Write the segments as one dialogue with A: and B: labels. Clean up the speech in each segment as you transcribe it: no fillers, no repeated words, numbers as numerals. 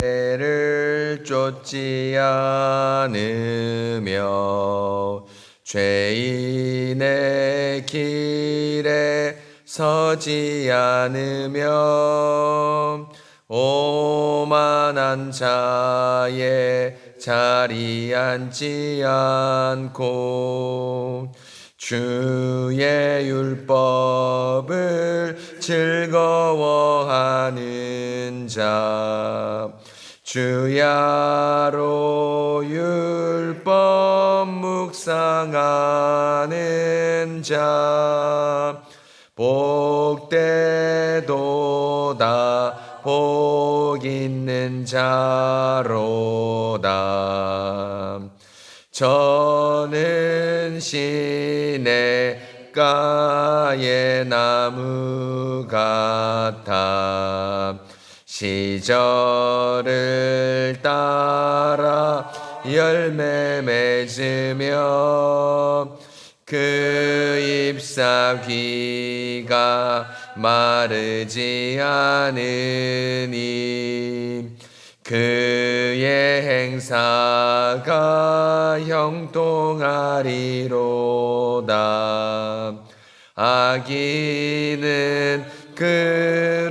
A: 죄를 쫓지 않으며 죄인의 길에 서지 않으며 오만한 자의 자리에 앉지 않고 주의 율법을 즐거워하는 자 주야로 율법 묵상하는 자 복되도다 복 있는 자로다. 저는 시냇가의 나무 같아 시절을 따라 열매 맺으며 그 잎사귀가 마르지 않으니 그의 행사가 형통하리로다. 악인은 그렇지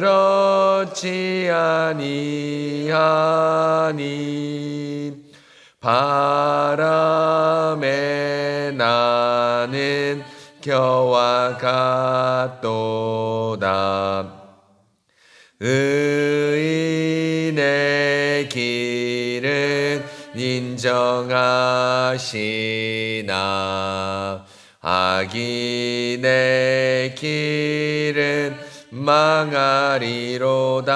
A: 아니하니 바람에 나는 겨와 같도다. 의인의 길은 인정하시나 악인의 길은 망하리로다.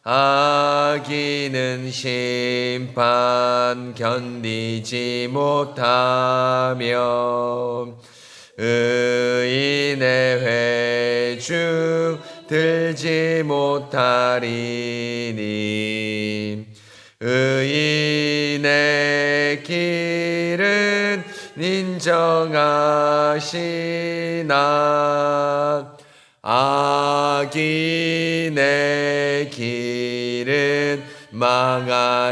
A: 악인은 심판 견디지 못하며 의인의 회중 들지 못하리니 의인의 길은 인정하시나 악인의 길은 망하리로다.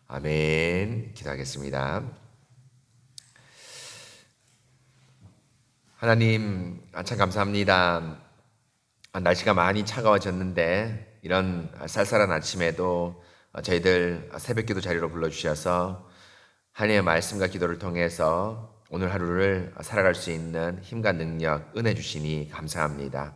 A: 아멘. 기도하겠습니다. 하나님, 참 감사합니다. 날씨가 많이 차가워졌는데 이런 쌀쌀한 아침에도 저희들 새벽기도 자리로 불러주셔서 하나님의 말씀과 기도를 통해서 오늘 하루를 살아갈 수 있는 힘과 능력, 은혜 주시니 감사합니다.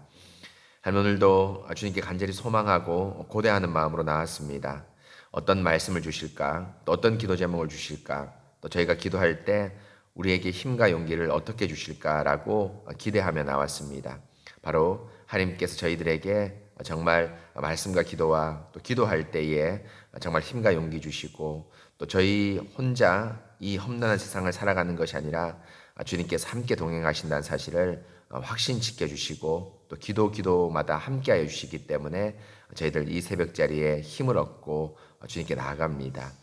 A: 하나님, 오늘도 주님께 간절히 소망하고 고대하는 마음으로 나왔습니다. 어떤 말씀을 주실까? 또 어떤 기도 제목을 주실까? 또 저희가 기도할 때 우리에게 힘과 용기를 어떻게 주실까라고 기대하며 나왔습니다. 바로 하나님께서 저희들에게 정말 말씀과 기도와 또 기도할 때에 정말 힘과 용기 주시고 또 저희 혼자 이 험난한 세상을 살아가는 것이 아니라 주님께서 함께 동행하신다는 사실을 확신 지켜주시고 또 기도마다 함께하여 주시기 때문에 저희들 이 새벽 자리에 힘을 얻고 주님께 나아갑니다.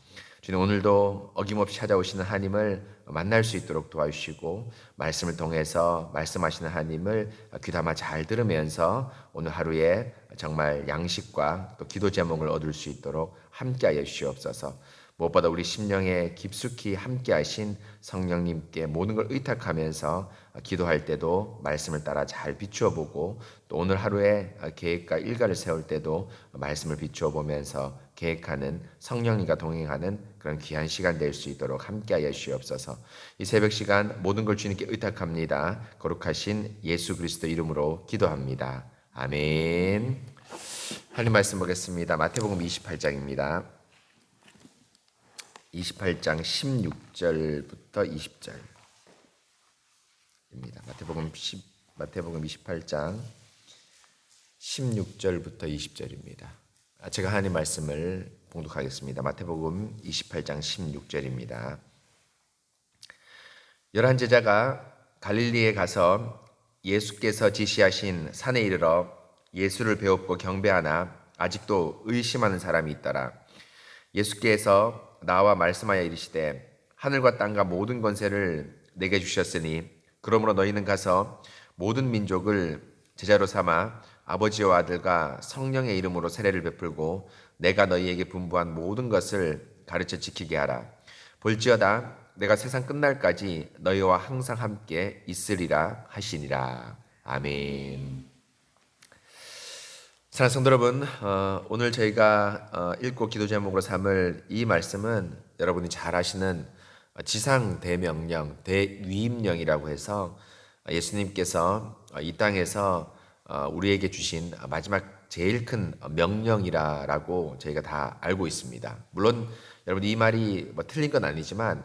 A: 주님, 오늘도 어김없이 찾아오시는 하나님을 만날 수 있도록 도와주시고 말씀을 통해서 말씀하시는 하나님을 귀담아 잘 들으면서 오늘 하루에 정말 양식과 또 기도 제목을 얻을 수 있도록 함께하여 주시옵소서. 무엇보다 우리 심령에 깊숙이 함께하신 성령님께 모든 걸 의탁하면서 기도할 때도 말씀을 따라 잘 비추어 보고 또 오늘 하루에 계획과 일과를 세울 때도 말씀을 비추어 보면서 계획하는 성령님과 동행하는 그런 귀한 시간 될 수 있도록 함께하여 주시옵소서. 이 새벽 시간 모든 걸 주님께 의탁합니다. 거룩하신 예수 그리스도 이름으로 기도합니다. 아멘. 하나님 말씀 보겠습니다. 마태복음 28장입니다. 28장 16절부터 20절입니다. 마태복음 28장 16절부터 20절입니다. 제가 하나님 말씀을 봉독하겠습니다. 마태복음 28장 16절입니다. 11 제자가 갈릴리에 가서 예수께서 지시하신 산에 이르러 예수를 배웁고 경배하나 아직도 의심하는 사람이 있더라. 예수께서 나와 말씀하여 이르시되 하늘과 땅과 모든 권세를 내게 주셨으니 그러므로 너희는 가서 모든 민족을 제자로 삼아 아버지와 아들과 성령의 이름으로 세례를 베풀고 내가 너희에게 분부한 모든 것을 가르쳐 지키게 하라. 볼지어다 내가 세상 끝날까지 너희와 항상 함께 있으리라 하시니라. 아멘. 사랑하는 성도 여러분, 오늘 저희가 읽고 기도 제목으로 삼을 이 말씀은 여러분이 잘 아시는 지상 대명령, 대위임령이라고 해서 예수님께서 이 땅에서 우리에게 주신 마지막 제일 큰 명령이라고 저희가 다 알고 있습니다. 물론 여러분 이 말이 뭐 틀린 건 아니지만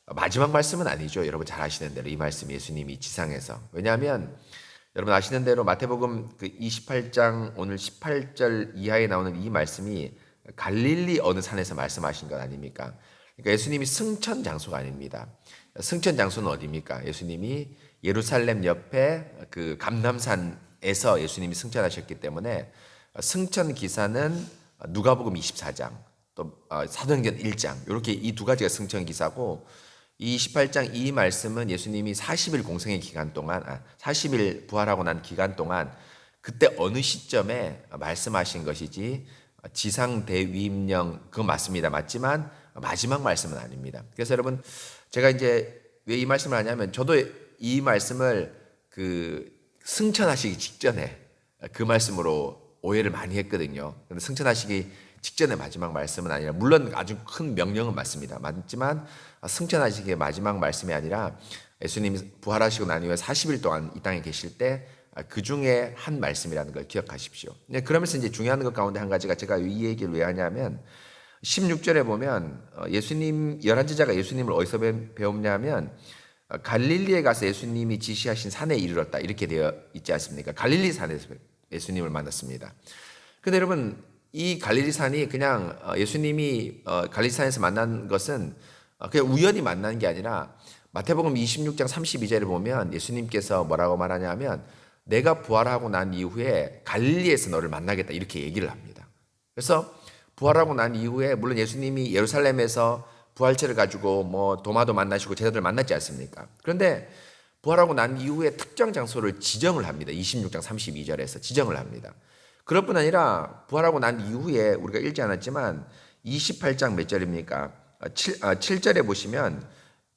A: 마지막 말씀은 아니죠. 여러분 잘 아시는 대로 이 말씀 예수님이 지상에서. 왜냐하면 여러분 아시는 대로 마태복음 그 28장 오늘 18절 이하에 나오는 이 말씀이 갈릴리 어느 산에서 말씀하신 것 아닙니까? 그러니까 예수님이 승천 장소가 아닙니다. 승천 장소는 어디입니까? 예수님이 예루살렘 옆에 그 감람산에서 예수님이 승천하셨기 때문에 승천 기사는 누가복음 24장 또 사도행전 1장 이렇게 이 두 가지가 승천 기사고 이 28장 이 말씀은 예수님이 40일 공생의 기간 동안 40일 부활하고 난 기간 동안 그때 어느 시점에 말씀하신 것이지 지상 대위임령 그건 맞습니다. 맞지만 마지막 말씀은 아닙니다. 그래서 여러분 제가 이제 왜 이 말씀을 하냐면 저도 이 말씀을 그 승천하시기 직전에 그 말씀으로 오해를 많이 했거든요. 근데 승천하시기 직전의 마지막 말씀은 아니라 물론 아주 큰 명령은 맞습니다. 맞지만 승천하시기의 마지막 말씀이 아니라 예수님이 부활하시고 난 이후에 40일 동안 이 땅에 계실 때 그 중에 한 말씀이라는 걸 기억하십시오. 그러면서 이제 중요한 것 가운데 한 가지가 제가 이 얘기를 왜 하냐면 16절에 보면 예수님 11제자가 예수님을 어디서 배웠냐면 갈릴리에 가서 예수님이 지시하신 산에 이르렀다 이렇게 되어 있지 않습니까? 갈릴리 산에서 예수님을 만났습니다. 근데 여러분 이 갈릴리 산이 그냥 예수님이 갈릴리 산에서 만난 것은 그냥 우연히 만난 게 아니라 마태복음 26장 32절에 보면 예수님께서 뭐라고 말하냐면 내가 부활하고 난 이후에 갈릴리에서 너를 만나겠다 이렇게 얘기를 합니다. 그래서 부활하고 난 이후에 물론 예수님이 예루살렘에서 부활체를 가지고 뭐 도마도 만나시고 제자들 만났지 않습니까? 그런데 부활하고 난 이후에 특정 장소를 지정을 합니다. 26장 32절에서 지정을 합니다. 그럴 뿐 아니라 부활하고 난 이후에 우리가 읽지 않았지만 28장 몇 절입니까? 7절에 보시면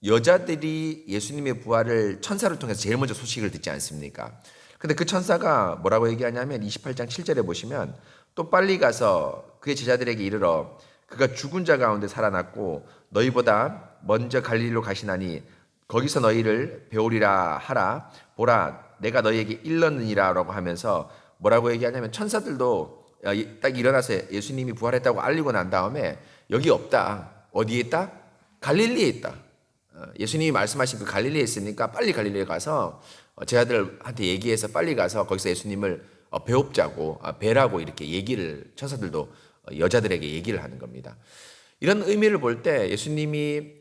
A: 여자들이 예수님의 부활을 천사를 통해서 제일 먼저 소식을 듣지 않습니까? 근데 그 천사가 뭐라고 얘기하냐면 28장 7절에 보시면 또 빨리 가서 그의 제자들에게 이르러 그가 죽은 자 가운데 살아났고 너희보다 먼저 갈릴리로 가시나니 거기서 너희를 배우리라 하라. 보라 내가 너희에게 일렀느니라라고 하면서 뭐라고 얘기하냐면 천사들도 딱 일어나서 예수님이 부활했다고 알리고 난 다음에 여기 없다. 어디에 있다? 갈릴리에 있다. 예수님이 말씀하신 그 갈릴리에 있으니까 빨리 갈릴리에 가서 제자들한테 얘기해서 빨리 가서 거기서 예수님을 배웁자고 배라고 이렇게 얘기를 천사들도 여자들에게 얘기를 하는 겁니다. 이런 의미를 볼 때 예수님이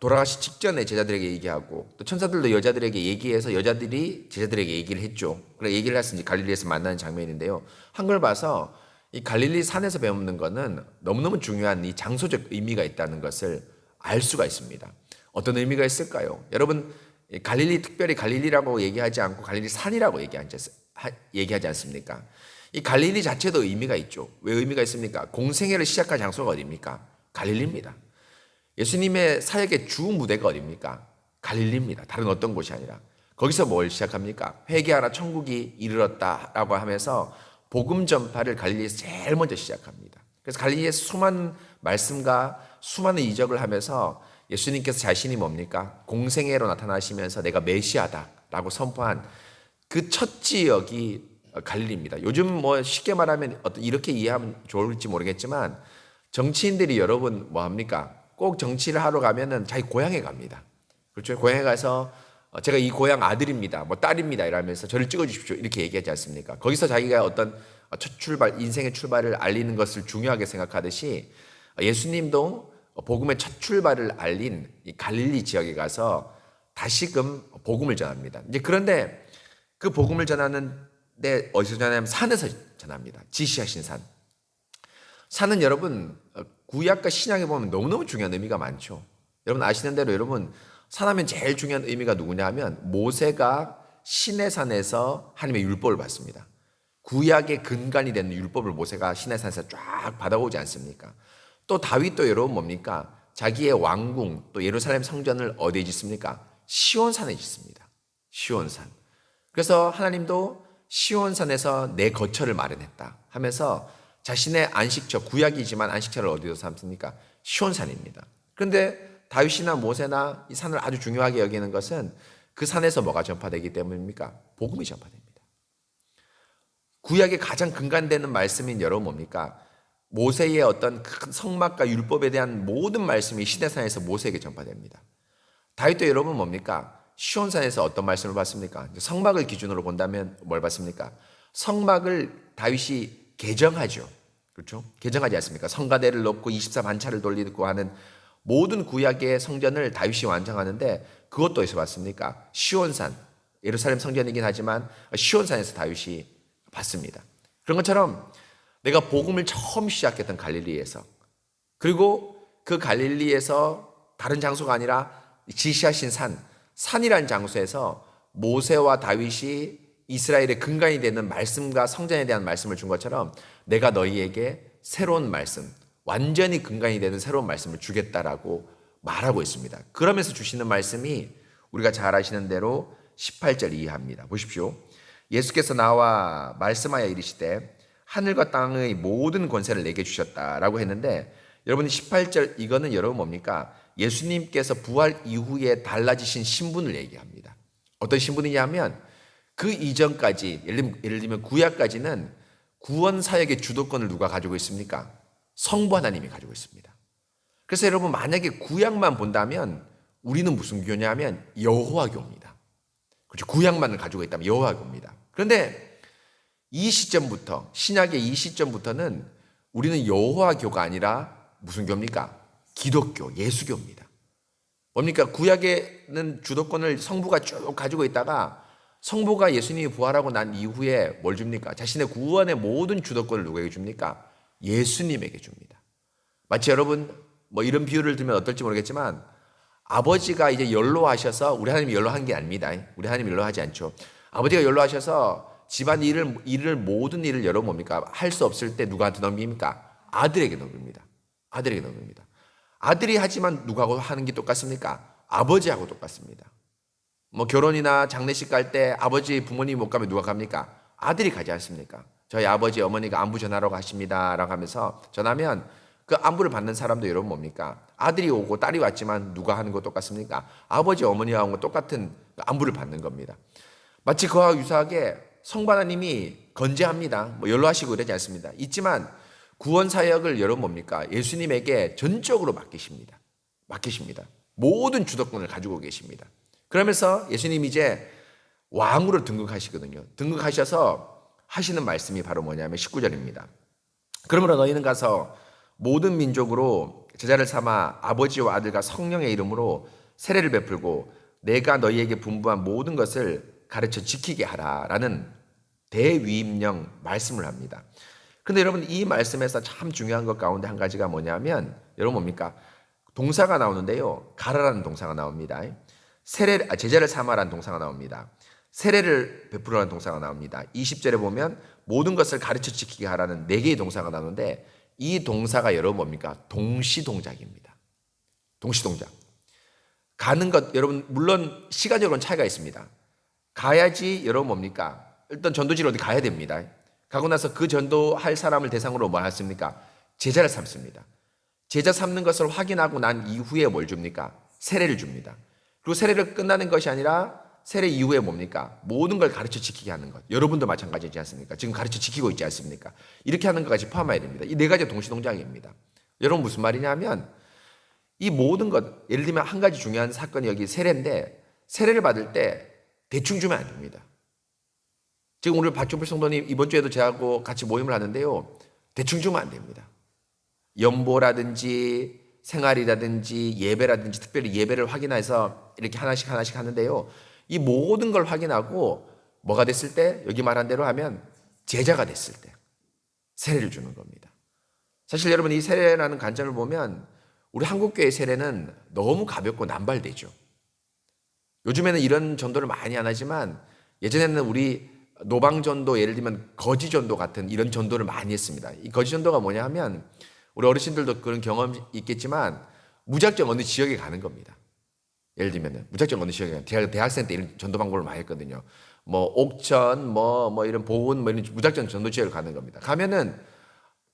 A: 돌아가시 직전에 제자들에게 얘기하고 또 천사들도 여자들에게 얘기해서 여자들이 제자들에게 얘기를 했죠. 그래 얘기를 해서 이제 갈릴리에서 만나는 장면인데요. 한 걸 봐서 이 갈릴리 산에서 배우는 거는 너무너무 중요한 이 장소적 의미가 있다는 것을 알 수가 있습니다. 어떤 의미가 있을까요? 여러분 갈릴리 특별히 갈릴리라고 얘기하지 않고 갈릴리 산이라고 얘기하지 않습니까? 이 갈릴리 자체도 의미가 있죠. 왜 의미가 있습니까? 공생애를 시작한 장소가 어디입니까? 갈릴리입니다. 예수님의 사역의 주 무대가 어디입니까? 갈릴리입니다. 다른 어떤 곳이 아니라. 거기서 뭘 시작합니까? 회개하라 천국이 이르렀다라고 하면서 복음 전파를 갈릴리에서 제일 먼저 시작합니다. 그래서 갈릴리에서 수많은 말씀과 수많은 이적을 하면서 예수님께서 자신이 뭡니까? 공생애로 나타나시면서 내가 메시아다라고 선포한 그 첫 지역이 갈릴리입니다. 요즘 뭐 쉽게 말하면 이렇게 이해하면 좋을지 모르겠지만 정치인들이 여러분 뭐 합니까? 꼭 정치를 하러 가면은 자기 고향에 갑니다. 그렇죠? 고향에 가서 제가 이 고향 아들입니다. 뭐 딸입니다. 이러면서 저를 찍어 주십시오. 이렇게 얘기하지 않습니까? 거기서 자기가 어떤 첫 출발, 인생의 출발을 알리는 것을 중요하게 생각하듯이 예수님도 복음의 첫 출발을 알린 이 갈릴리 지역에 가서 다시금 복음을 전합니다. 이제 그런데 그 복음을 전하는데 어디서 전하냐면 산에서 전합니다. 지시하신 산. 산은 여러분 구약과 신약에 보면 너무너무 중요한 의미가 많죠. 여러분 아시는 대로 여러분 산하면 제일 중요한 의미가 누구냐 하면 모세가 시내산에서 하나님의 율법을 받습니다. 구약의 근간이 되는 율법을 모세가 시내산에서 쫙 받아오지 않습니까? 또 다윗도 여러분 뭡니까? 자기의 왕궁 또 예루살렘 성전을 어디에 짓습니까? 시온산에 짓습니다. 시온산. 그래서 하나님도 시온산에서 내 거처를 마련했다 하면서 자신의 안식처, 구약이지만 안식처를 어디서 삼습니까? 시온산입니다. 그런데 다윗이나 모세나 이 산을 아주 중요하게 여기는 것은 그 산에서 뭐가 전파되기 때문입니까? 복음이 전파됩니다. 구약의 가장 근간되는 말씀인 여러분 뭡니까? 모세의 어떤 큰 성막과 율법에 대한 모든 말씀이 시내산에서 모세에게 전파됩니다. 다윗도 여러분 뭡니까? 시온산에서 어떤 말씀을 받습니까? 성막을 기준으로 본다면 뭘 받습니까? 성막을 다윗이 개정하죠. 그렇죠? 개정하지 않습니까? 성가대를 넣고 24반차를 돌리고 하는 모든 구약의 성전을 다윗이 완성하는데 그것도 어디서 받습니까? 시온산. 예루살렘 성전이긴 하지만 시온산에서 다윗이 받습니다. 그런 것처럼 내가 복음을 처음 시작했던 갈릴리에서, 그리고 그 갈릴리에서 다른 장소가 아니라 지시하신 산이라는 장소에서 모세와 다윗이 이스라엘의 근간이 되는 말씀과 성전에 대한 말씀을 준 것처럼 내가 너희에게 새로운 말씀, 완전히 근간이 되는 새로운 말씀을 주겠다라고 말하고 있습니다. 그러면서 주시는 말씀이 우리가 잘 아시는 대로 18절 이하입니다. 보십시오. 예수께서 나와 말씀하여 이르시되 하늘과 땅의 모든 권세를 내게 주셨다라고 했는데, 여러분이 18절 이거는 여러분 뭡니까? 예수님께서 부활 이후에 달라지신 신분을 얘기합니다. 어떤 신분이냐면 그 이전까지 예를 들면 구약까지는 구원 사역의 주도권을 누가 가지고 있습니까? 성부 하나님이 가지고 있습니다. 그래서 여러분 만약에 구약만 본다면 우리는 무슨 교냐면 여호와교입니다. 그렇죠? 구약만을 가지고 있다면 여호와교입니다. 그런데 이 시점부터, 신약의 이 시점부터는 우리는 여호와교가 아니라 무슨 교입니까? 기독교, 예수교입니다. 뭡니까? 구약에는 주도권을 성부가 쭉 가지고 있다가 성부가 예수님이 부활하고 난 이후에 뭘 줍니까? 자신의 구원의 모든 주도권을 누구에게 줍니까? 예수님에게 줍니다. 마치 여러분 뭐 이런 비유를 들면 어떨지 모르겠지만 아버지가 이제 연로하셔서, 우리 하나님이 연로한 게 아닙니다. 우리 하나님이 연로하지 않죠. 아버지가 연로하셔서 집안 모든 일을 여러분 뭡니까? 할 수 없을 때 누구한테 넘깁니까? 아들에게 넘깁니다. 아들에게 넘깁니다. 아들이 하지만 누구하고 하는 게 똑같습니까? 아버지하고 똑같습니다. 뭐 결혼이나 장례식 갈 때 아버지 부모님이 못 가면 누가 갑니까? 아들이 가지 않습니까? 저희 아버지 어머니가 안부 전하러 가십니다 라고 하면서 전하면 그 안부를 받는 사람도 여러분 뭡니까? 아들이 오고 딸이 왔지만 누가 하는 거 똑같습니까? 아버지 어머니와 하고 똑같은 안부를 받는 겁니다. 마치 그와 유사하게 성부 하나님이 건재합니다. 뭐 연로하시고 그러지 않습니다. 있지만 구원 사역을 여러분 뭡니까? 예수님에게 전적으로 맡기십니다. 맡기십니다. 모든 주도권을 가지고 계십니다. 그러면서 예수님 이제 왕으로 등극하시거든요. 등극하셔서 하시는 말씀이 바로 뭐냐면 19절입니다. 그러므로 너희는 가서 모든 민족으로 제자를 삼아 아버지와 아들과 성령의 이름으로 세례를 베풀고 내가 너희에게 분부한 모든 것을 가르쳐 지키게 하라라는 대위임령 말씀을 합니다. 그런데 여러분 이 말씀에서 참 중요한 것 가운데 한 가지가 뭐냐면 여러분 뭡니까? 동사가 나오는데요. 가라라는 동사가 나옵니다. 제자를 삼아라는 동사가 나옵니다. 세례를 베풀어라는 동사가 나옵니다. 20절에 보면 모든 것을 가르쳐 지키게 하라는 4개의 동사가 나오는데 이 동사가 여러분 뭡니까? 동시동작입니다. 동시동작. 가는 것 여러분 물론 시간적으로는 차이가 있습니다. 가야지 여러분 뭡니까? 일단 전도지로 어디 가야 됩니다. 가고 나서 그 전도할 사람을 대상으로 뭐 했습니까? 제자를 삼습니다. 제자 삼는 것을 확인하고 난 이후에 뭘 줍니까? 세례를 줍니다. 그리고 세례를 끝나는 것이 아니라 세례 이후에 뭡니까? 모든 걸 가르쳐 지키게 하는 것. 여러분도 마찬가지지 않습니까? 지금 가르쳐 지키고 있지 않습니까? 이렇게 하는 것까지 포함해야 됩니다. 이 4가지 동시동작입니다. 여러분 무슨 말이냐면 이 모든 것, 예를 들면 한 가지 중요한 사건이 여기 세례인데 세례를 받을 때 대충 주면 안 됩니다. 지금 오늘 박종필 성도님 이번 주에도 저하고 같이 모임을 하는데요. 대충 주면 안 됩니다. 연보라든지 생활이라든지 예배라든지 특별히 예배를 확인해서 이렇게 하나씩 하는데요. 이 모든 걸 확인하고 뭐가 됐을 때 여기 말한 대로 하면 제자가 됐을 때 세례를 주는 겁니다. 사실 여러분 이 세례라는 관점을 보면 우리 한국교회 세례는 너무 가볍고 남발되죠. 요즘에는 이런 전도를 많이 안 하지만 예전에는 우리 노방전도, 예를 들면 거지전도 같은 이런 전도를 많이 했습니다. 이 거지전도가 뭐냐 하면 우리 어르신들도 그런 경험 있겠지만 무작정 어느 지역에 가는 겁니다. 예를 들면 무작정 어느 지역에 대학생 때 이런 전도 방법을 많이 했거든요. 뭐 옥천, 뭐 이런 보은, 뭐 이런 무작정 전도 지역을 가는 겁니다. 가면은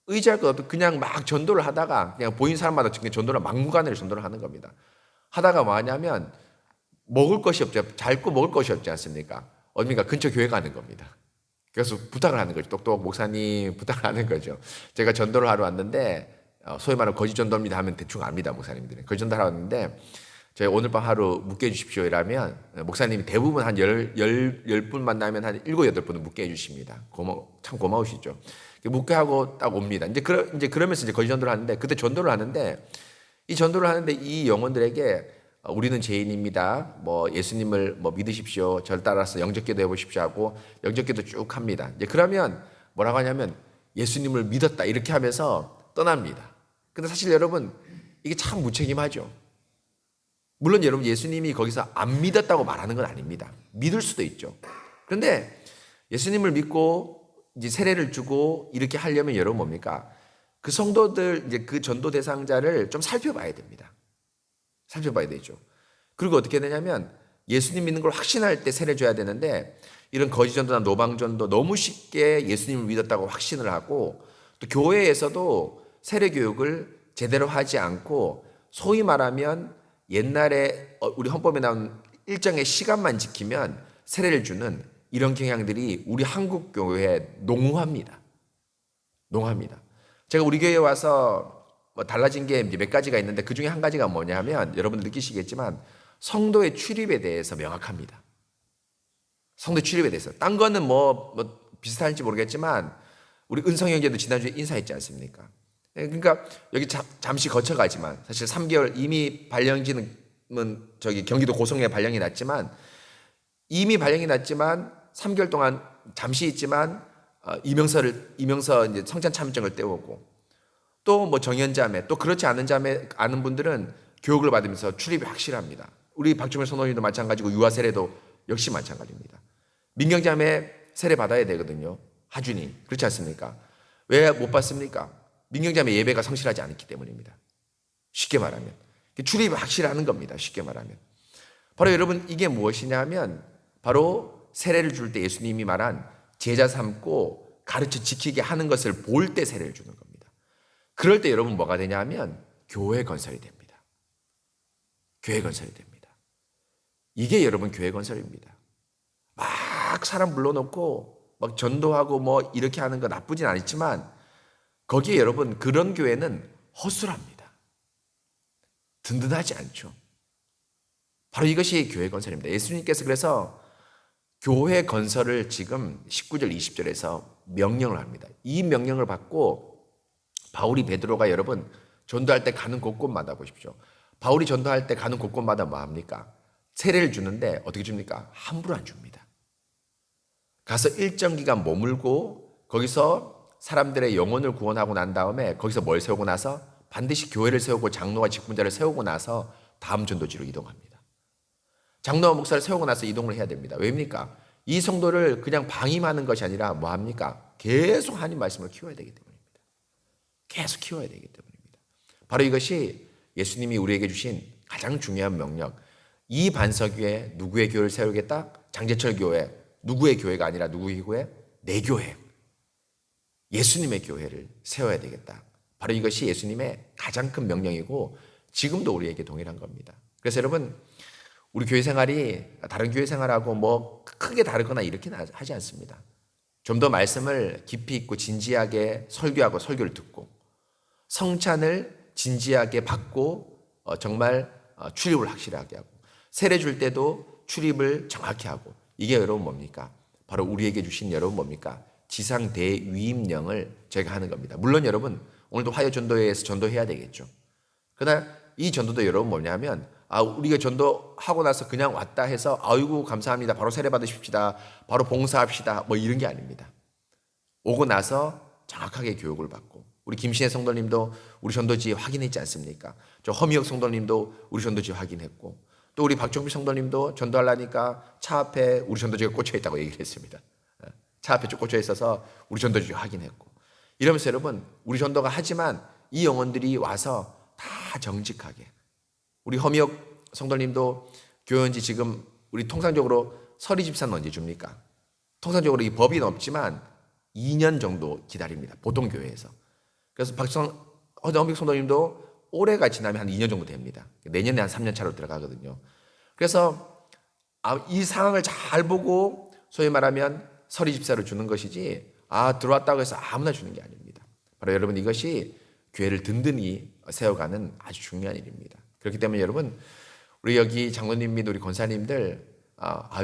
A: 의지할 것 없이 그냥 막 전도를 하다가 그냥 보인 사람마다 그냥 전도를 막무가내로 전도를 하는 겁니다. 하다가 뭐 하냐면 먹을 것이 없죠. 잘고 먹을 것이 없지 않습니까? 어디가 근처 교회 가는 겁니다. 그래서 부탁을 하는 거죠. 똑똑 목사님 부탁을 하는 거죠. 제가 전도를 하러 왔는데 소위 말하는 거짓 전도입니다 하면 대충 압니다. 목사님들이. 거짓 전도를 하러 왔는데 저희 오늘 밤 하루 묵게 해주십시오 이라면 목사님이 대부분 한 열 분 만나면 한 7, 8분은 묵게 해주십니다. 참 고마우시죠. 묵게 하고 딱 옵니다. 이제 그러면서 이제 거짓 전도를 하는데 그때 전도를 하는데 이 전도를 하는데 이 영혼들에게 우리는 죄인입니다. 뭐 예수님을 뭐 믿으십시오. 절 따라서 영접기도 해보십시오 하고 영접기도 쭉 합니다. 이제 그러면 뭐라고 하냐면 예수님을 믿었다 이렇게 하면서 떠납니다. 근데 사실 여러분 이게 참 무책임하죠. 물론 여러분 예수님이 거기서 안 믿었다고 말하는 건 아닙니다. 믿을 수도 있죠. 그런데 예수님을 믿고 이제 세례를 주고 이렇게 하려면 여러분 뭡니까? 그 성도들 이제 그 전도 대상자를 좀 살펴봐야 됩니다. 살펴봐야 되죠. 그리고 어떻게 되냐면 예수님 믿는 걸 확신할 때 세례 줘야 되는데 이런 거짓전도나 노방전도 너무 쉽게 예수님을 믿었다고 확신을 하고 또 교회에서도 세례 교육을 제대로 하지 않고 소위 말하면 옛날에 우리 헌법에 나온 일정의 시간만 지키면 세례를 주는 이런 경향들이 우리 한국 교회에 농후합니다. 농후합니다. 제가 우리 교회에 와서 뭐 달라진 게 몇 가지가 있는데 그 중에 한 가지가 뭐냐 하면 여러분들 느끼시겠지만 성도의 출입에 대해서 명확합니다. 성도 출입에 대해서. 딴 거는 뭐 비슷할지 모르겠지만 우리 은성 형제도 지난주에 인사했지 않습니까? 그러니까 여기 잠시 거쳐가지만 사실 3개월 이미 발령지는 저기 경기도 고성에 발령이 났지만 이미 발령이 났지만 3개월 동안 잠시 있지만 이명서 이제 성찬 참여증을 떼오고 또 뭐 정연자매 또 그렇지 않은 자매 아는 분들은 교육을 받으면서 출입이 확실합니다. 우리 박주면 선원님도 마찬가지고 유아 세례도 역시 마찬가지입니다. 민경자매 세례 받아야 되거든요. 하준이 그렇지 않습니까? 왜 못 받습니까? 민경자매 예배가 성실하지 않기 때문입니다. 쉽게 말하면 출입이 확실하는 겁니다. 쉽게 말하면 바로 여러분 이게 무엇이냐면 바로 세례를 줄 때 예수님이 말한 제자 삼고 가르쳐 지키게 하는 것을 볼 때 세례를 주는 겁니다. 그럴 때 여러분 뭐가 되냐면 교회 건설이 됩니다. 교회 건설이 됩니다. 이게 여러분 교회 건설입니다. 막 사람 불러놓고 막 전도하고 뭐 이렇게 하는 거 나쁘진 않지만 거기에 여러분 그런 교회는 허술합니다. 든든하지 않죠. 바로 이것이 교회 건설입니다. 예수님께서 그래서 교회 건설을 지금 19절 20절에서 명령을 합니다. 이 명령을 받고 바울이 베드로가 여러분 전도할 때 가는 곳곳마다 보십시오. 바울이 전도할 때 가는 곳곳마다 뭐 합니까? 세례를 주는데 어떻게 줍니까? 함부로 안 줍니다. 가서 일정 기간 머물고 거기서 사람들의 영혼을 구원하고 난 다음에 거기서 뭘 세우고 나서 반드시 교회를 세우고 장로와 직분자를 세우고 나서 다음 전도지로 이동합니다. 장로와 목사를 세우고 나서 이동을 해야 됩니다. 왜입니까? 이 성도를 그냥 방임하는 것이 아니라 뭐 합니까? 계속 하나님 말씀을 키워야 되기 때문입니다. 계속 키워야 되기 때문입니다. 바로 이것이 예수님이 우리에게 주신 가장 중요한 명령. 이 반석 위에 누구의 교회를 세우겠다? 장제철 교회. 누구의 교회가 아니라 누구의 교회? 내 교회. 예수님의 교회를 세워야 되겠다. 바로 이것이 예수님의 가장 큰 명령이고 지금도 우리에게 동일한 겁니다. 그래서 여러분 우리 교회 생활이 다른 교회 생활하고 뭐 크게 다르거나 이렇게는 하지 않습니다. 좀 더 말씀을 깊이 있고 진지하게 설교하고 설교를 듣고 성찬을 진지하게 받고 정말 출입을 확실하게 하고 세례 줄 때도 출입을 정확히 하고 이게 여러분 뭡니까? 바로 우리에게 주신 여러분 뭡니까? 지상 대위임령을 저희가 하는 겁니다. 물론 여러분 오늘도 화요 전도회에서 전도해야 되겠죠. 그러나 이 전도도 여러분 뭐냐면 우리가 전도하고 나서 그냥 왔다 해서 아이고 감사합니다. 바로 세례 받으십시다. 바로 봉사합시다. 뭐 이런 게 아닙니다. 오고 나서 정확하게 교육을 받고 우리 김신혜 성도님도 우리 전도지 확인했지 않습니까? 저 허미혁 성도님도 우리 전도지 확인했고 또 우리 박종필 성도님도 전도하려니까 차 앞에 우리 전도지가 꽂혀 있다고 얘기를 했습니다. 차 앞에 쭉 꽂혀 있어서 우리 전도지 확인했고, 이러면서 여러분, 우리 전도가 하지만 이 영혼들이 와서 다 정직하게, 우리 허미역 성도님도 교회 온지 지금 우리 통상적으로 서리 집사는 언제 줍니까? 통상적으로 이 법이 없지만 2년 정도 기다립니다. 보통 교회에서. 그래서 허미역 성도님도 올해가 지나면 한 2년 정도 됩니다. 내년에 한 3년 차로 들어가거든요. 그래서 이 상황을 잘 보고 소위 말하면 서리 집사를 주는 것이지, 들어왔다고 해서 아무나 주는 게 아닙니다. 바로 여러분, 이것이 교회를 든든히 세워가는 아주 중요한 일입니다. 그렇기 때문에 여러분, 우리 여기 장로님 및 우리 권사님들,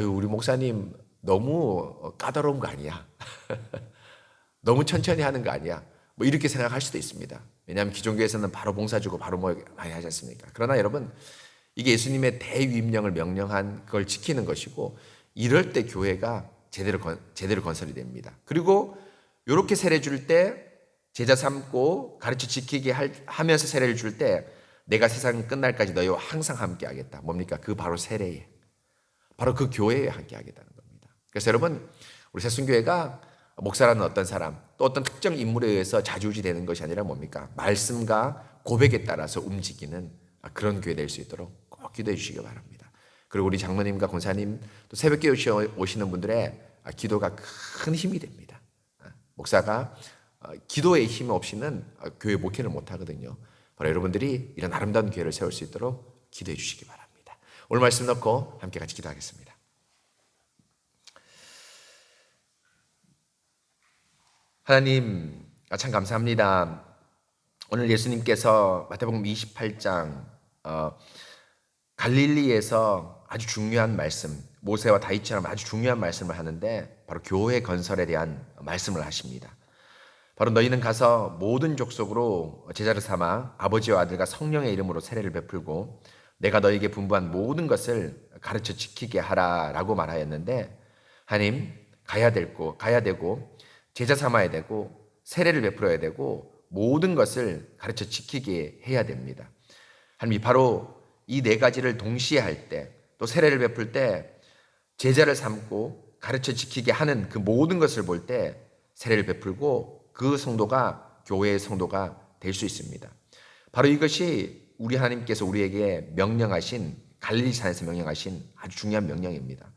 A: 우리 목사님 너무 까다로운 거 아니야? 너무 천천히 하는 거 아니야? 뭐 이렇게 생각할 수도 있습니다. 왜냐하면 기존교회에서는 바로 봉사 주고 바로 뭐 많이 하지 않습니까? 그러나 여러분, 이게 예수님의 대위임령을 명령한 그걸 지키는 것이고, 이럴 때 교회가 제대로 건설이 됩니다. 그리고 이렇게 세례 줄 때, 제자 삼고 가르쳐 지키게 하면서 세례를 줄 때, 내가 세상 끝날까지 너희와 항상 함께 하겠다. 뭡니까? 그 바로 세례에, 바로 그 교회에 함께 하겠다는 겁니다. 그래서 여러분, 우리 새순교회가 목사라는 어떤 사람, 또 어떤 특정 인물에 의해서 좌지우지 되는 것이 아니라 뭡니까? 말씀과 고백에 따라서 움직이는 그런 교회 될 수 있도록 꼭 기도해 주시기 바랍니다. 그리고 우리 장로님과 권사님, 또 새벽에 오시는 분들의 기도가 큰 힘이 됩니다. 목사가 기도의 힘 없이는 교회 목회를 못 하거든요. 바로 여러분들이 이런 아름다운 교회를 세울 수 있도록 기도해 주시기 바랍니다. 오늘 말씀 넣고 함께 같이 기도하겠습니다. 하나님, 참 감사합니다. 오늘 예수님께서 마태복음 28장 갈릴리에서 아주 중요한 말씀, 모세와 다윗처럼 아주 중요한 말씀을 하는데, 바로 교회 건설에 대한 말씀을 하십니다. 바로 너희는 가서 모든 족속으로 제자를 삼아 아버지와 아들과 성령의 이름으로 세례를 베풀고 내가 너희에게 분부한 모든 것을 가르쳐 지키게 하라라고 말하였는데, 하나님, 가야 되고 제자 삼아야 되고 세례를 베풀어야 되고 모든 것을 가르쳐 지키게 해야 됩니다. 하나님, 바로 이 네 가지를 동시에 할 때, 또 세례를 베풀 때, 제자를 삼고 가르쳐 지키게 하는 그 모든 것을 볼 때 세례를 베풀고 그 성도가 교회의 성도가 될 수 있습니다. 바로 이것이 우리 하나님께서 우리에게 명령하신, 갈릴리산에서 명령하신 아주 중요한 명령입니다.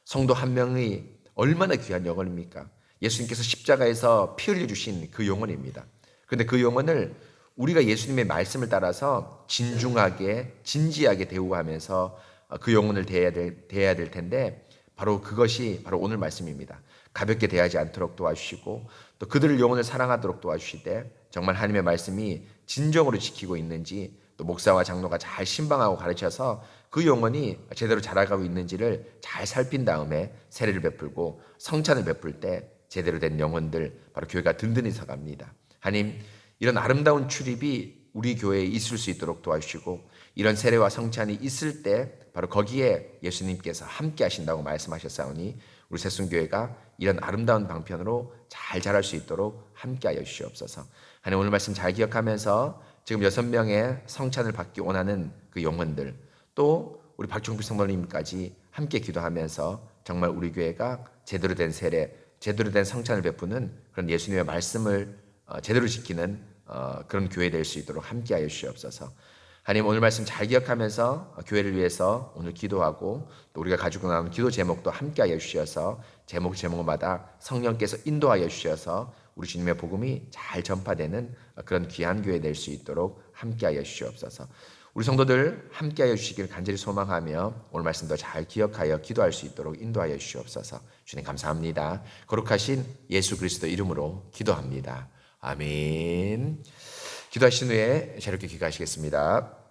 A: 성도 한 명이 얼마나 귀한 영혼입니까? 예수님께서 십자가에서 피 흘려주신 그 영혼입니다. 그런데 그 영혼을 우리가 예수님의 말씀을 따라서 진중하게, 진지하게 대우하면서 그 영혼을 대해야 될 텐데, 바로 그것이 바로 오늘 말씀입니다. 가볍게 대하지 않도록 도와주시고, 또 그들을 영혼을 사랑하도록 도와주시되, 정말 하나님의 말씀이 진정으로 지키고 있는지, 또 목사와 장로가 잘 신방하고 가르쳐서 그 영혼이 제대로 자라가고 있는지를 잘 살핀 다음에 세례를 베풀고 성찬을 베풀 때 제대로 된 영혼들, 바로 교회가 든든히 서갑니다. 하나님, 이런 아름다운 출입이 우리 교회에 있을 수 있도록 도와주시고, 이런 세례와 성찬이 있을 때 바로 거기에 예수님께서 함께 하신다고 말씀하셨사오니, 우리 새순교회가 이런 아름다운 방편으로 잘 자랄 수 있도록 함께 하여 주시옵소서. 하나님, 오늘 말씀 잘 기억하면서 지금 6명의 성찬을 받기 원하는 그 영혼들, 또 우리 박종필 성도님까지 함께 기도하면서 정말 우리 교회가 제대로 된 세례, 제대로 된 성찬을 베푸는 그런 예수님의 말씀을 제대로 지키는 그런 교회 될 수 있도록 함께하여 주시옵소서. 하나님, 오늘 말씀 잘 기억하면서 교회를 위해서 오늘 기도하고, 또 우리가 가지고 나온 기도 제목도 함께하여 주셔서 제목마다 성령께서 인도하여 주셔서 우리 주님의 복음이 잘 전파되는 그런 귀한 교회 될 수 있도록 함께하여 주시옵소서. 우리 성도들 함께하여 주시길 간절히 소망하며 오늘 말씀도 잘 기억하여 기도할 수 있도록 인도하여 주시옵소서. 주님 감사합니다. 거룩하신 예수 그리스도 이름으로 기도합니다. 아멘. 기도하신 후에 자유롭게 귀가하시겠습니다.